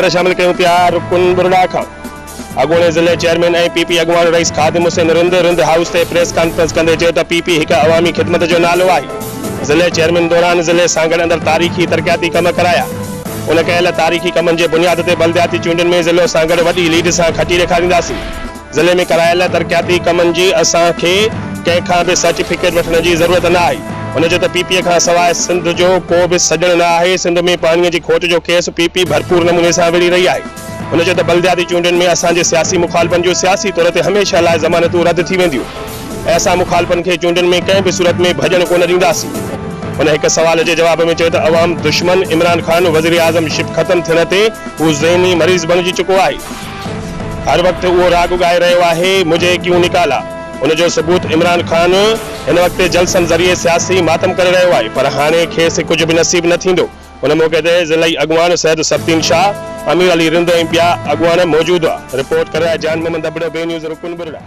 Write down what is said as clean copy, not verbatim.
ख़बर शामिल कयूं पिया रुकन बुरड़ा खां। अॻूणे ज़िले चेयरमैन ऐं पीपी अॻवान रईस ख़ादिम हुसैन रिंद हाउस ते प्रेस कॉन्फ्रेंस कंदे चयो त पीपी हिकु अवामी ख़िदमत जो नालो आहे। ज़िले चेयरमैन दौरान ज़िले सां गॾु अंदरि तारीख़ी तरक़ियाती कम कराया। उन कयल तारीख़ी कमनि जे बुनियाद ते बलदियाती चूंडुनि में ज़िले सां गॾु वॾी लीड सां खटी ॾेखारींदासीं। ज़िले में करायल तरक़ियाती कमनि जी असांखे कंहिंखां बि सर्टिफिकेट वठण जी ज़रूरत न आहे। उन जो त पीपीअ खां सवाइ सिंध जो को बि सॼण न आहे। सिंध में पाणीअ जी खोट जो केस पीपी भरपूर नमूने सां विढ़ी रही आहे। उन जो त बलदियाती चूंडुनि में असांजे सियासी मुखालफ़नि जूं सियासी तौर ते हमेशह लाइ ज़मानतूं रद्द थी वेंदियूं। ऐसा मुखालफ़नि खे चूंडुनि में कंहिं बि सूरत में भॼण कोन ॾींदासीं। उन हिकु सवाल जे जवाब में चयो त अवाम दुश्मन इमरान खान वज़ीर आज़म शिप ख़त्म थियण ते हू ज़हनी मरीज़ बणिजी चुको आहे। हर वक़्तु उहो राग ॻाए रहियो आहे मुझे क्यों निकाला। उन जो सबूत इमरान खान हिन वक़्तु जलसन ज़रिए सियासी मातम करे रहियो आहे, पर हाणे खेसि कुझु बि नसीब न थींदो। उन मौक़े ते ज़िलई अॻवान सैयद सब्तीन शाह, अमीर अली रिंद ऐं ॿिया अॻवान मौजूदु हुआ। रिपोर्ट करे जान मोहम्मद अबड़ो, बे न्यूज़ रुकन बुरड़ा।